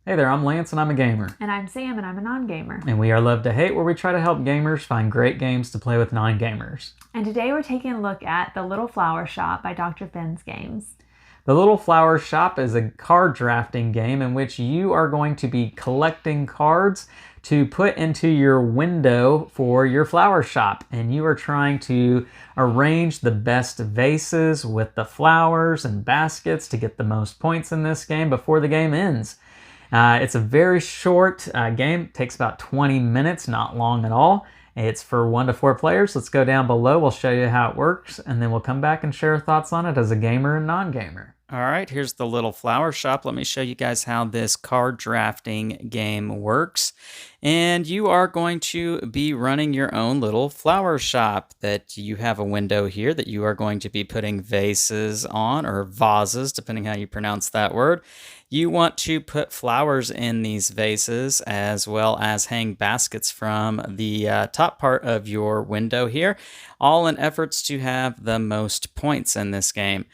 Hey there, I'm Lance and I'm a gamer. And I'm Sam and I'm a non-gamer. And we are Love to Hate, where we try to help gamers find great games to play with non-gamers. And today we're taking a look at The Little Flower Shop by Dr. Finn's Games. The Little Flower Shop is a card drafting game in which you are going to be collecting cards to put into your window for your flower shop. And you are trying to arrange the best vases with the flowers and baskets to get the most points in this game before the game ends. It's a very short game. It takes about 20 minutes, not long at all. It's for 1 to 4 players. Let's go down below. We'll show you how it works, and then we'll come back and share our thoughts on it as a gamer and non-gamer. All right, here's the Little Flower Shop. Let me show you guys how this card drafting game works. And you are going to be running your own little flower shop that you have a window here that you are going to be putting vases on, or vases, depending how you pronounce that word. You want to put flowers in these vases as well as hang baskets from the top part of your window here, all in efforts to have the most points in this game.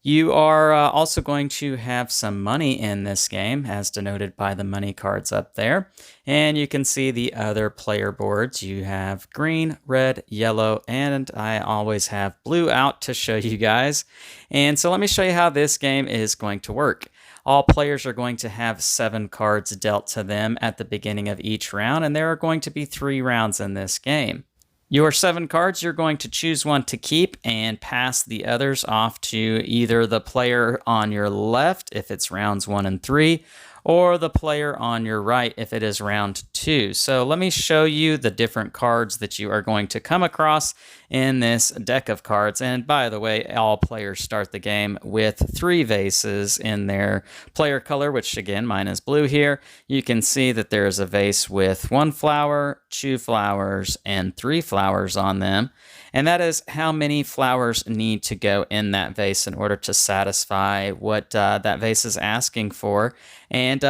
You are also going to have some money in this game, as denoted by the money cards up there. And you can see the other player boards. You have green, red, yellow, and I always have blue out to show you guys. And so let me show you how this game is going to work. All players are going to have 7 cards dealt to them at the beginning of each round, and there are going to be 3 rounds in this game. Your 7 cards, you're going to choose one to keep and pass the others off to either the player on your left if it's rounds 1 and 3, or the player on your right if it is round 2. So let me show you the different cards that you are going to come across in this deck of cards. And by the way, all players start the game with 3 vases in their player color, which again, mine is blue here. You can see that there is a vase with 1 flower, 2 flowers, and 3 flowers on them. And that is how many flowers need to go in that vase in order to satisfy what that vase is asking for. And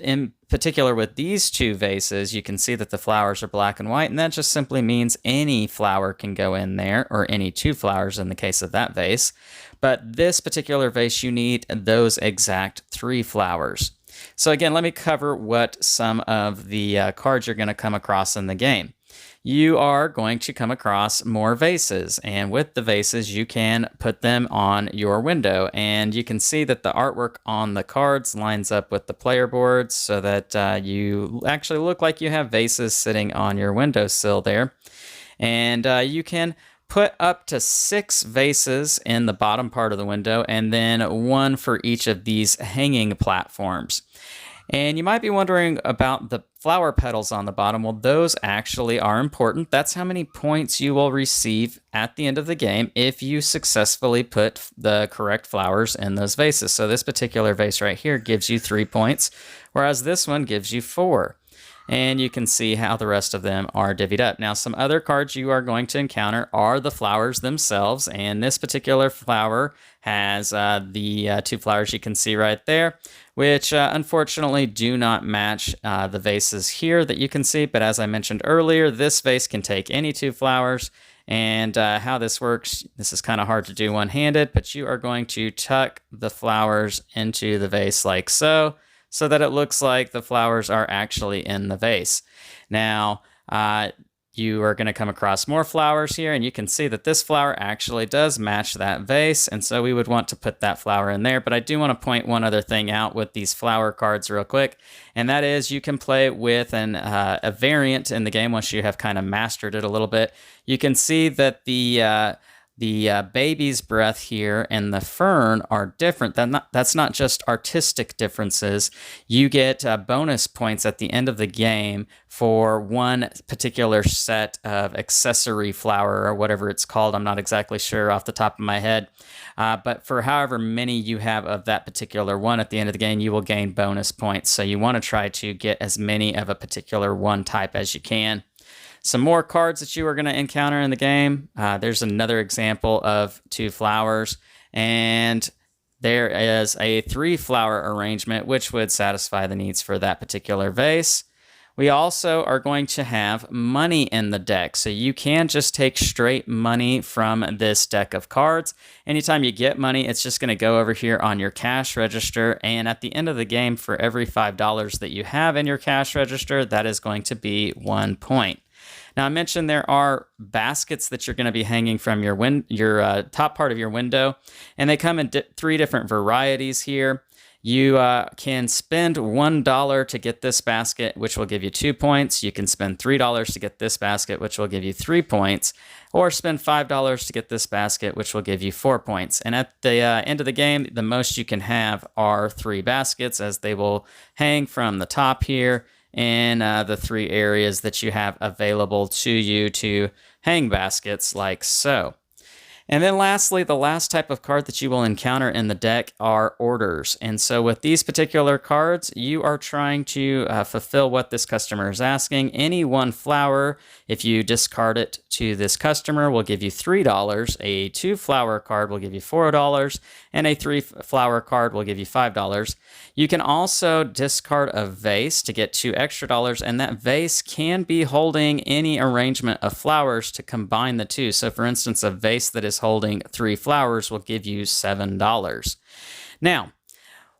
in particular with these 2 vases, you can see that the flowers are black and white, and that just simply means any flower can go in there, or any 2 flowers in the case of that vase. But this particular vase, you need those exact 3 flowers. So again, let me cover what some of the cards you're going to come across in the game. You are going to come across more vases, and with the vases you can put them on your window, and you can see that the artwork on the cards lines up with the player boards so that you actually look like you have vases sitting on your windowsill there. And you can put up to 6 vases in the bottom part of the window, and then 1 for each of these hanging platforms. And you might be wondering about the flower petals on the bottom. Well, those actually are important. That's how many points you will receive at the end of the game if you successfully put the correct flowers in those vases. So this particular vase right here gives you 3 points, whereas this one gives you 4. And you can see how the rest of them are divvied up. Now, some other cards you are going to encounter are the flowers themselves, and this particular flower has the 2 flowers you can see right there, which unfortunately do not match the vases here that you can see. But as I mentioned earlier, this vase can take any 2 flowers. And how this works, this is kind of hard to do one-handed, but you are going to tuck the flowers into the vase like so that it looks like the flowers are actually in the vase. Now, you are going to come across more flowers here, and you can see that this flower actually does match that vase, and so we would want to put that flower in there. But I do want to point one other thing out with these flower cards real quick, and that is you can play with a variant in the game once you have kind of mastered it a little bit. You can see that the baby's breath here and the fern are different. That's not just artistic differences. You get bonus points at the end of the game for one particular set of accessory flower, or whatever it's called. I'm not exactly sure off the top of my head. But for however many you have of that particular one at the end of the game, you will gain bonus points. So you want to try to get as many of a particular one type as you can. Some more cards that you are going to encounter in the game. There's another example of 2 flowers, and there is a 3 flower arrangement, which would satisfy the needs for that particular vase. We also are going to have money in the deck. So you can just take straight money from this deck of cards. Anytime you get money, it's just going to go over here on your cash register. And at the end of the game, for every $5 that you have in your cash register, that is going to be 1 point. Now, I mentioned there are baskets that you're going to be hanging from your top part of your window, and they come in 3 different varieties here. You can spend $1 to get this basket, which will give you 2 points. You can spend $3 to get this basket, which will give you 3 points, or spend $5 to get this basket, which will give you 4 points. And at the end of the game, the most you can have are 3 baskets, as they will hang from the top here in the 3 areas that you have available to you to hang baskets like so. And then lastly, the last type of card that you will encounter in the deck are orders. And so with these particular cards, you are trying to fulfill what this customer is asking. Any one flower, if you discard it to this customer, will give you $3. A 2 flower card will give you $4. And a 3 flower card will give you $5. You can also discard a vase to get $2 extra. And that vase can be holding any arrangement of flowers to combine the two. So for instance, a vase that is holding 3 flowers will give you $7. Now,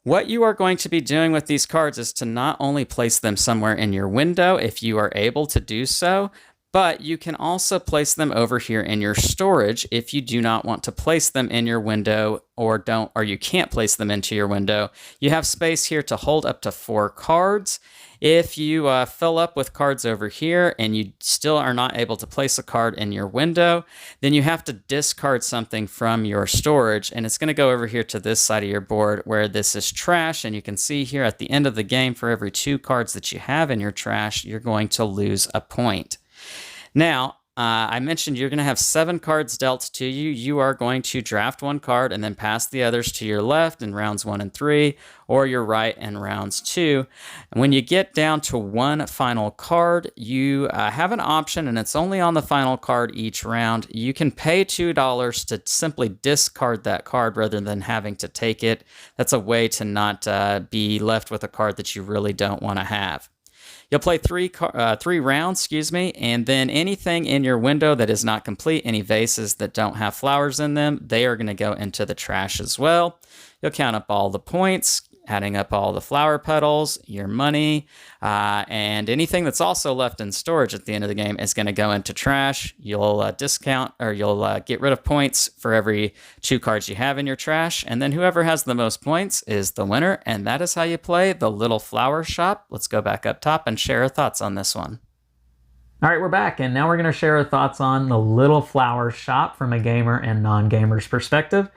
what you are going to be doing with these cards is to not only place them somewhere in your window if you are able to do so, but you can also place them over here in your storage if you do not want to place them in your window or you can't place them into your window. You have space here to hold up to 4 cards. If you fill up with cards over here and you still are not able to place a card in your window, then you have to discard something from your storage, and it's going to go over here to this side of your board where this is trash. And you can see here at the end of the game, for every 2 cards that you have in your trash, you're going to lose a point. Now, I mentioned you're going to have 7 cards dealt to you. You are going to draft 1 card and then pass the others to your left in rounds 1 and 3, or your right in rounds 2. And when you get down to 1 final card, you have an option, and it's only on the final card each round. You can pay $2 to simply discard that card rather than having to take it. That's a way to not be left with a card that you really don't want to have. You'll play 3 rounds, and then anything in your window that is not complete, any vases that don't have flowers in them, they are going to go into the trash as well. You'll count up all the points, adding up all the flower petals, your money, and anything that's also left in storage at the end of the game is going to go into trash. You'll discount, or you'll get rid of points for every 2 cards you have in your trash, and then whoever has the most points is the winner, and that is how you play the Little Flower Shop. Let's go back up top and share our thoughts on this one. All right, we're back, and now we're going to share our thoughts on the Little Flower Shop from a gamer and non-gamer's perspective.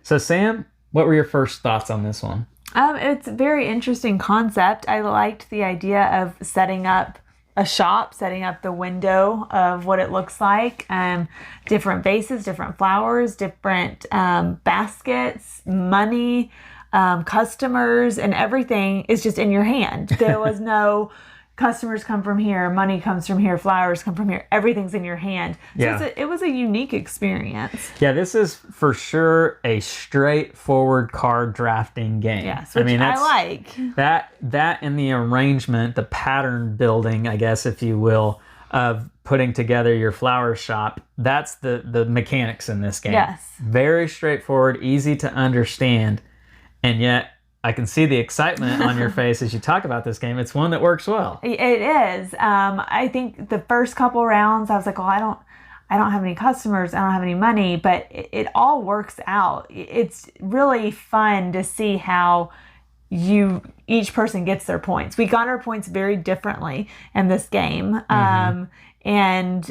So Sam, what were your first thoughts on this one? It's a very interesting concept. I liked the idea of setting up a shop, setting up the window of what it looks like. Different vases, different flowers, different baskets, money, customers, and everything is just in your hand. There was no customers come from here, money comes from here, flowers come from here. Everything's in your hand. So Yeah. it was a unique experience. Yeah, this is for sure a straightforward card drafting game. Yes, which I like. That and the arrangement, the pattern building, I guess, if you will, of putting together your flower shop. That's the mechanics in this game. Yes. Very straightforward, easy to understand, and yet I can see the excitement on your face as you talk about this game. It's one that works well. It is. I think the first couple rounds, I was like, well, I don't have any customers. I don't have any money, but it all works out. It's really fun to see how each person gets their points. We got our points very differently in this game. And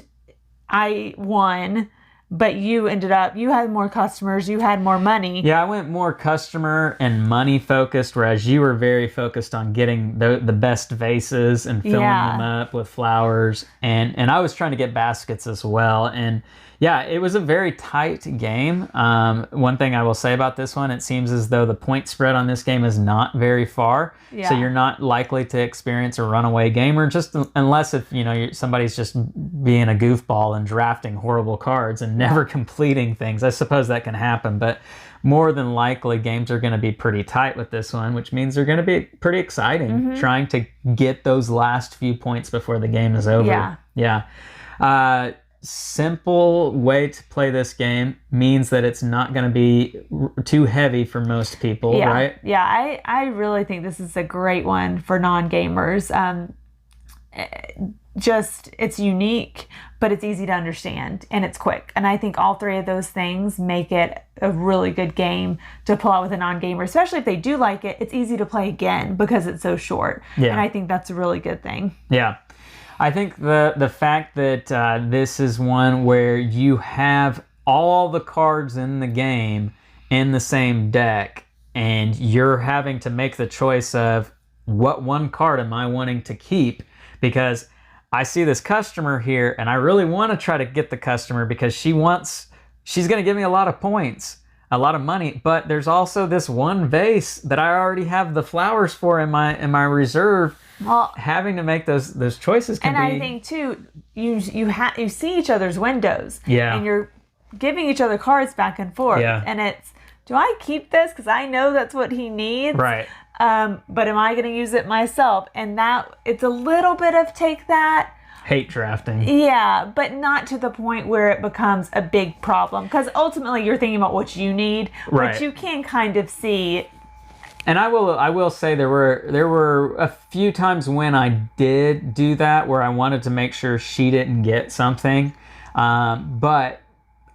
I won, but you had more customers, you had more money. Yeah, I went more customer and money focused, whereas you were very focused on getting the best vases and filling them up with flowers. And I was trying to get baskets as well. And yeah, it was a very tight game. One thing I will say about this one, it seems as though the point spread on this game is not very far. Yeah. So you're not likely to experience a runaway gamer, just unless if somebody's just being a goofball and drafting horrible cards and never completing things. I suppose that can happen, but more than likely games are going to be pretty tight with this one, which means they're going to be pretty exciting, trying to get those last few points before the game is over. Yeah. Simple way to play this game means that it's not going to be too heavy for most people, right? Yeah, I really think this is a great one for non-gamers. Just, it's unique, but it's easy to understand and it's quick. And I think all three of those things make it a really good game to pull out with a non-gamer, especially if they do like it. It's easy to play again because it's so short. And I think that's a really good thing. Yeah. I think the fact that this is one where you have all the cards in the game in the same deck, and you're having to make the choice of what one card am I wanting to keep, because I see this customer here, and I really want to try to get the customer because she's going to give me a lot of points, a lot of money, but there's also this one vase that I already have the flowers for in my reserve. Well, having to make those choices can be... And I think, too, you see each other's windows. Yeah. And you're giving each other cards back and forth. Yeah. And it's, do I keep this? Because I know that's what he needs. Right. But am I going to use it myself? And that, it's a little bit of take that. Hate drafting. Yeah, but not to the point where it becomes a big problem. Because ultimately, you're thinking about what you need. Right. But you can kind of see... And I will say there were a few times when I did do that where I wanted to make sure she didn't get something, but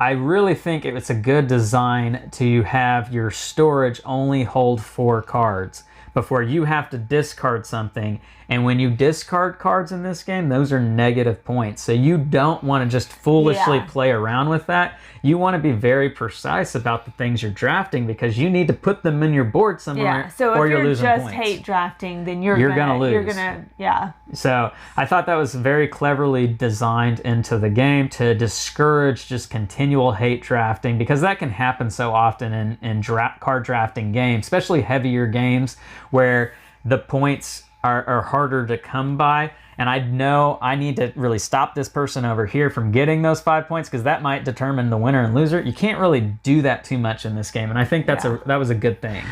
I really think it's a good design to have your storage only hold 4 cards before you have to discard something. And when you discard cards in this game, those are negative points. So you don't want to just foolishly play around with that. You want to be very precise about the things you're drafting because you need to put them in your board somewhere, so or if you're you're losing just points. hate drafting, then you're gonna lose. You're gonna, So I thought that was very cleverly designed into the game to discourage just continual hate drafting, because that can happen so often in card drafting games, especially heavier games where the points are harder to come by. And I know I need to really stop this person over here from getting those 5 points because that might determine the winner and loser. You can't really do that too much in this game. And I think that was a good thing.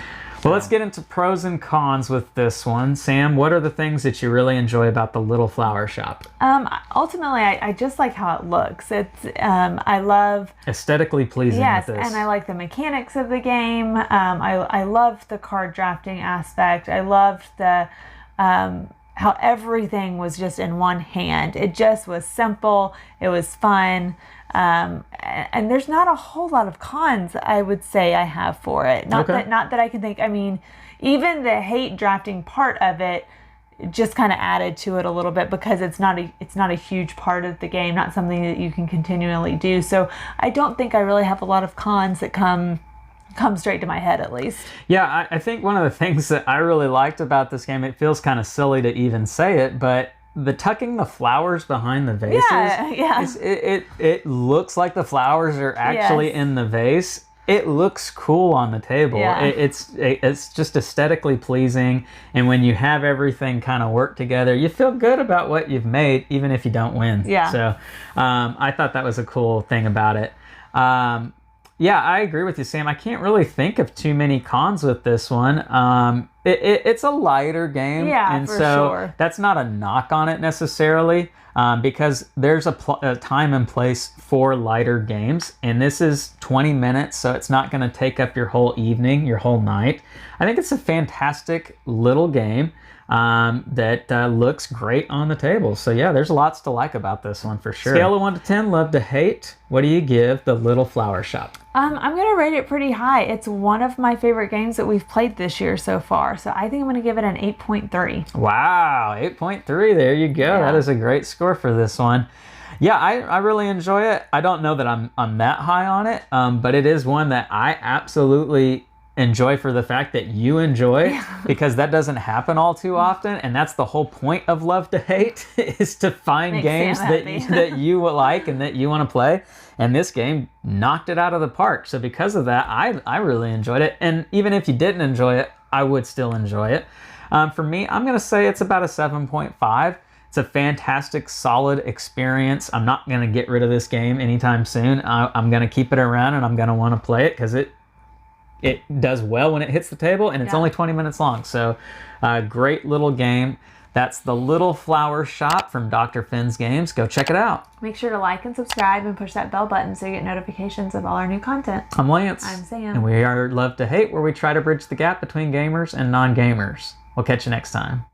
Well, let's get into pros and cons with this one. Sam, what are the things that you really enjoy about the little flower shop? Ultimately, I just like how it looks. It's I love aesthetically pleasing. Yes, with this. And I like the mechanics of the game. I love the card drafting aspect. I loved the how everything was just in one hand. It just was simple. It was fun. And there's not a whole lot of cons, I would say, I have for it. Not that I can think. I mean, even the hate drafting part of it just kind of added to it a little bit because it's not a huge part of the game, not something that you can continually do. So I don't think I really have a lot of cons that come straight to my head, at least. Yeah, I think one of the things that I really liked about this game, it feels kind of silly to even say it, but the tucking the flowers behind the vases, it looks like the flowers are actually in the vase. It looks cool on the table. Yeah. It's just aesthetically pleasing, and when you have everything kind of work together, you feel good about what you've made, even if you don't win. Yeah. So I thought that was a cool thing about it. Yeah, I agree with you, Sam. I can't really think of too many cons with this one. It's a lighter game, and so that's not a knock on it necessarily, because there's a time and place for lighter games, and this is 20 minutes, so it's not going to take up your whole evening, your whole night. I think it's a fantastic little game that looks great on the table. So yeah, there's lots to like about this one for sure. Scale of 1 to 10, love to hate. What do you give the Little Flower Shop? I'm going to rate it pretty high. It's one of my favorite games that we've played this year so far. So I think I'm going to give it an 8.3. Wow, 8.3. There you go. Yeah. That is a great score for this one. Yeah, I really enjoy it. I don't know that I'm that high on it, but it is one that I absolutely enjoy for the fact that you enjoy, because that doesn't happen all too often, and that's the whole point of Love to Hate, is to find games that you will like and that you want to play. And this game knocked it out of the park. So because of that, I really enjoyed it. And even if you didn't enjoy it, I would still enjoy it. For me, I'm going to say it's about a 7.5. It's a fantastic, solid experience. I'm not going to get rid of this game anytime soon. I'm going to keep it around, and I'm going to want to play it because it does well when it hits the table, and it's only 20 minutes long. So great little game. That's The Little Flower Shop from Dr. Finn's Games. Go check it out. Make sure to like and subscribe and push that bell button so you get notifications of all our new content. I'm Lance. I'm Sam. And we are Love to Hate, where we try to bridge the gap between gamers and non-gamers. We'll catch you next time.